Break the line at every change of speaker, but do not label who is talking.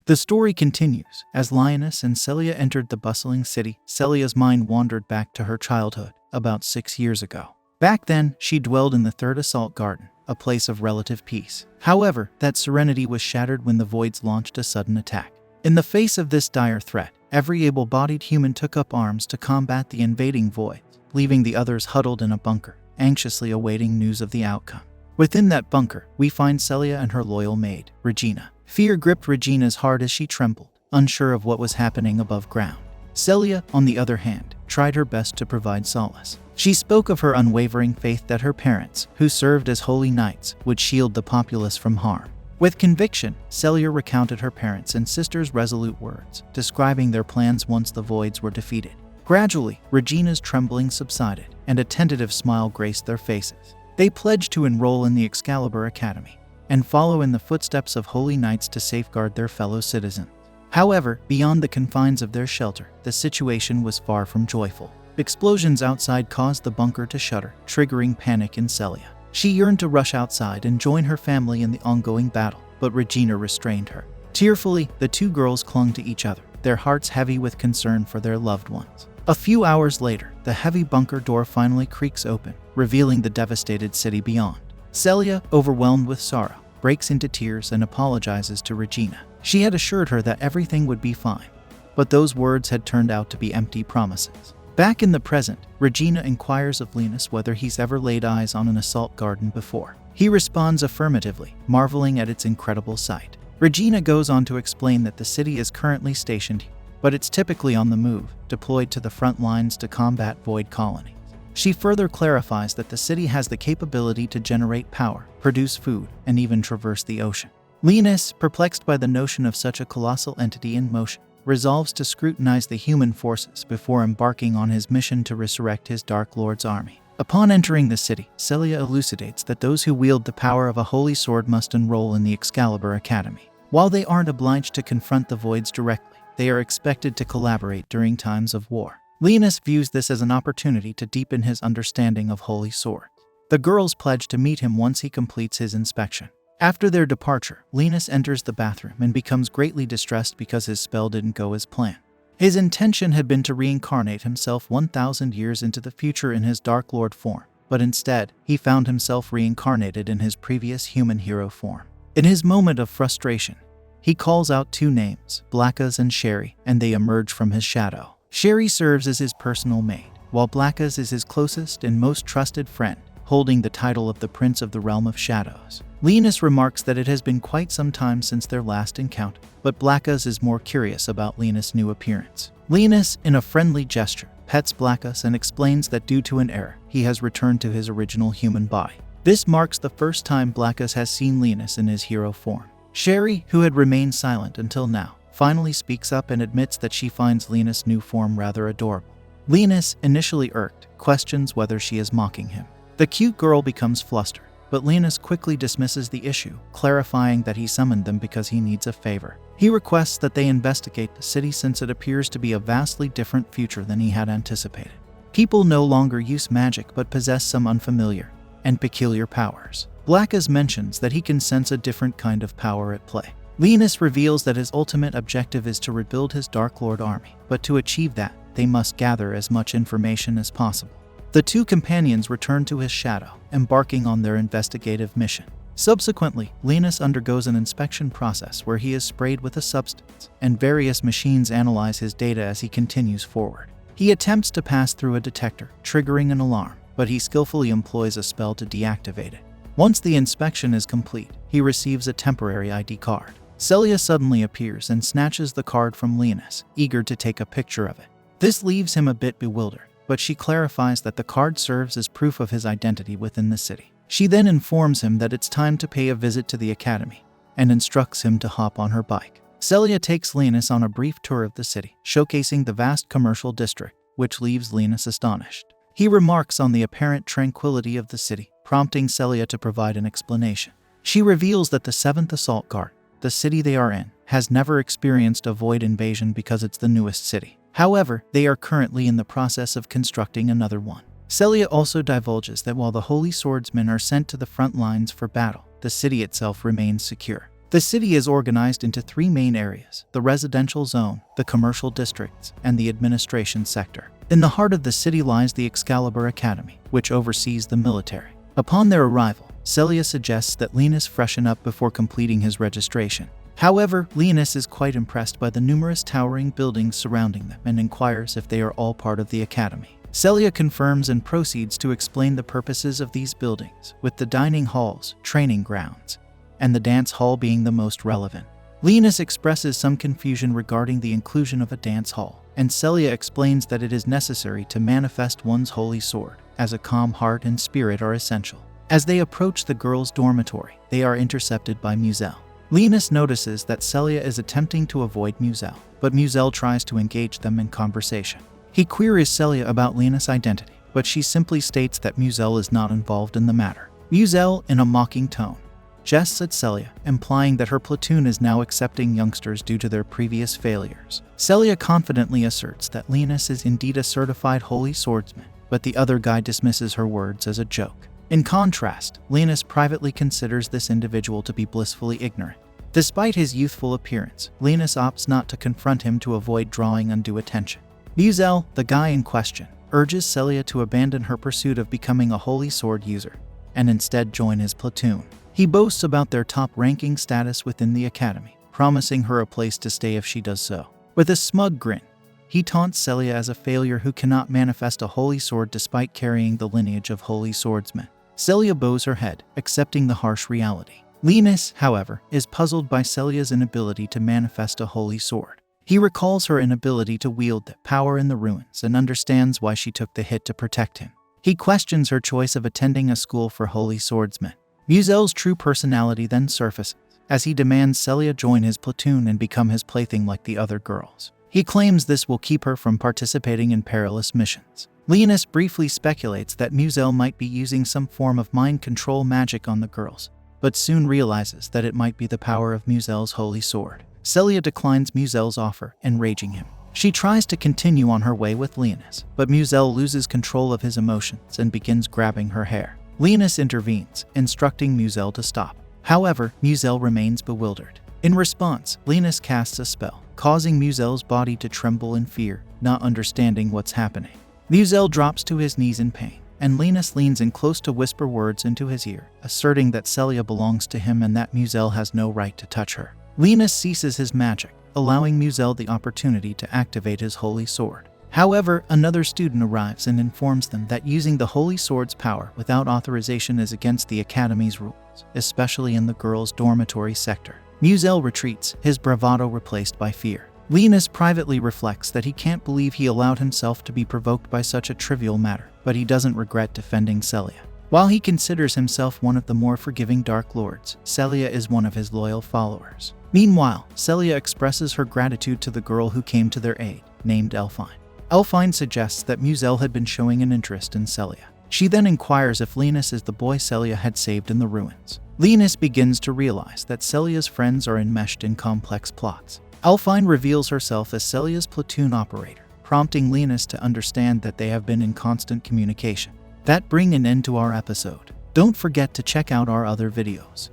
The story continues. As Leonis and Celia entered the bustling city, Celia's mind wandered back to her childhood, about 6 years ago. Back then, she dwelled in the Third Assault Garden, a place of relative peace. However, that serenity was shattered when the Voids launched a sudden attack. In the face of this dire threat, every able-bodied human took up arms to combat the invading Voids, leaving the others huddled in a bunker, anxiously awaiting news of the outcome. Within that bunker, we find Celia and her loyal maid, Regina. Fear gripped Regina's heart as she trembled, unsure of what was happening above ground. Celia, on the other hand, tried her best to provide solace. She spoke of her unwavering faith that her parents, who served as holy knights, would shield the populace from harm. With conviction, Celia recounted her parents' and sisters' resolute words, describing their plans once the Voids were defeated. Gradually, Regina's trembling subsided, and a tentative smile graced their faces. They pledged to enroll in the Excalibur Academy and follow in the footsteps of holy knights to safeguard their fellow citizens. However, beyond the confines of their shelter, the situation was far from joyful. Explosions outside caused the bunker to shudder, triggering panic in Celia. She yearned to rush outside and join her family in the ongoing battle, but Regina restrained her. Tearfully, the two girls clung to each other, their hearts heavy with concern for their loved ones. A few hours later, the heavy bunker door finally creaks open, revealing the devastated city beyond. Celia, overwhelmed with sorrow, breaks into tears and apologizes to Regina. She had assured her that everything would be fine, but those words had turned out to be empty promises. Back in the present, Regina inquires of Leonis whether he's ever laid eyes on an assault garden before. He responds affirmatively, marveling at its incredible sight. Regina goes on to explain that the city is currently stationed here, but it's typically on the move, deployed to the front lines to combat Void colonies. She further clarifies that the city has the capability to generate power, produce food, and even traverse the ocean. Leonis, perplexed by the notion of such a colossal entity in motion, resolves to scrutinize the human forces before embarking on his mission to resurrect his Dark Lord's army. Upon entering the city, Celia elucidates that those who wield the power of a holy sword must enroll in the Excalibur Academy. While they aren't obliged to confront the Voids directly, they are expected to collaborate during times of war. Leonis views this as an opportunity to deepen his understanding of holy swords. The girls pledge to meet him once he completes his inspection. After their departure, Leonis enters the bathroom and becomes greatly distressed because his spell didn't go as planned. His intention had been to reincarnate himself 1,000 years into the future in his Dark Lord form, but instead, he found himself reincarnated in his previous human hero form. In his moment of frustration, he calls out two names, Blackas and Sherry, and they emerge from his shadow. Sherry serves as his personal maid, while Blackas is his closest and most trusted friend, holding the title of the Prince of the Realm of Shadows. Leonis remarks that it has been quite some time since their last encounter, but Blackas is more curious about Leonis' new appearance. Leonis, in a friendly gesture, pets Blackas and explains that due to an error, he has returned to his original human body. This marks the first time Blackas has seen Leonis in his hero form. Sherry, who had remained silent until now, finally speaks up and admits that she finds Leonis' new form rather adorable. Leonis, initially irked, questions whether she is mocking him. The cute girl becomes flustered, but Leonis quickly dismisses the issue, clarifying that he summoned them because he needs a favor. He requests that they investigate the city since it appears to be a vastly different future than he had anticipated. People no longer use magic but possess some unfamiliar and peculiar powers. Blackas mentions that he can sense a different kind of power at play. Leonis reveals that his ultimate objective is to rebuild his Dark Lord army, but to achieve that, they must gather as much information as possible. The two companions return to his shadow, embarking on their investigative mission. Subsequently, Leonis undergoes an inspection process where he is sprayed with a substance, and various machines analyze his data as he continues forward. He attempts to pass through a detector, triggering an alarm, but he skillfully employs a spell to deactivate it. Once the inspection is complete, he receives a temporary ID card. Celia suddenly appears and snatches the card from Leonis, eager to take a picture of it. This leaves him a bit bewildered, but she clarifies that the card serves as proof of his identity within the city. She then informs him that it's time to pay a visit to the academy, and instructs him to hop on her bike. Celia takes Leonis on a brief tour of the city, showcasing the vast commercial district, which leaves Leonis astonished. He remarks on the apparent tranquility of the city, prompting Celia to provide an explanation. She reveals that the 7th Assault Guard, the city they are in, has never experienced a Void invasion because it's the newest city. However, they are currently in the process of constructing another one. Celia also divulges that while the Holy Swordsmen are sent to the front lines for battle, the city itself remains secure. The city is organized into 3 main areas: the residential zone, the commercial districts, and the administration sector. In the heart of the city lies the Excalibur Academy, which oversees the military. Upon their arrival, Celia suggests that Leonis freshen up before completing his registration. However, Leonis is quite impressed by the numerous towering buildings surrounding them and inquires if they are all part of the academy. Celia confirms and proceeds to explain the purposes of these buildings, with the dining halls, training grounds, and the dance hall being the most relevant. Leonis expresses some confusion regarding the inclusion of a dance hall, and Celia explains that it is necessary to manifest one's holy sword, as a calm heart and spirit are essential. As they approach the girls' dormitory, they are intercepted by Muselle. Leonis notices that Celia is attempting to avoid Muselle, but Muselle tries to engage them in conversation. He queries Celia about Leonis' identity, but she simply states that Muselle is not involved in the matter. Muselle, in a mocking tone, jests at Celia, implying that her platoon is now accepting youngsters due to their previous failures. Celia confidently asserts that Leonis is indeed a certified holy swordsman, but the other guy dismisses her words as a joke. In contrast, Leonis privately considers this individual to be blissfully ignorant. Despite his youthful appearance, Leonis opts not to confront him to avoid drawing undue attention. Muselle, the guy in question, urges Celia to abandon her pursuit of becoming a holy sword user, and instead join his platoon. He boasts about their top-ranking status within the academy, promising her a place to stay if she does so. With a smug grin, he taunts Celia as a failure who cannot manifest a holy sword despite carrying the lineage of holy swordsmen. Celia bows her head, accepting the harsh reality. Leonis, however, is puzzled by Celia's inability to manifest a holy sword. He recalls her inability to wield the power in the ruins and understands why she took the hit to protect him. He questions her choice of attending a school for holy swordsmen. Muselle's true personality then surfaces, as he demands Celia join his platoon and become his plaything like the other girls. He claims this will keep her from participating in perilous missions. Leonis briefly speculates that Muselle might be using some form of mind control magic on the girls, but soon realizes that it might be the power of Muselle's holy sword. Celia declines Muselle's offer, enraging him. She tries to continue on her way with Leonis, but Muselle loses control of his emotions and begins grabbing her hair. Leonis intervenes, instructing Muselle to stop. However, Muselle remains bewildered. In response, Leonis casts a spell, causing Muselle's body to tremble in fear, not understanding what's happening. Muselle drops to his knees in pain, and Leonis leans in close to whisper words into his ear, asserting that Celia belongs to him and that Muselle has no right to touch her. Leonis ceases his magic, allowing Muselle the opportunity to activate his holy sword. However, another student arrives and informs them that using the holy sword's power without authorization is against the academy's rules, especially in the girls' dormitory sector. Muselle retreats, his bravado replaced by fear. Leonis privately reflects that he can't believe he allowed himself to be provoked by such a trivial matter, but he doesn't regret defending Celia. While he considers himself one of the more forgiving Dark Lords, Celia is one of his loyal followers. Meanwhile, Celia expresses her gratitude to the girl who came to their aid, named Elfine. Elfine suggests that Muselle had been showing an interest in Celia. She then inquires if Leonis is the boy Celia had saved in the ruins. Leonis begins to realize that Celia's friends are enmeshed in complex plots. Elfine reveals herself as Celia's platoon operator, prompting Leonis to understand that they have been in constant communication. That brings an end to our episode. Don't forget to check out our other videos.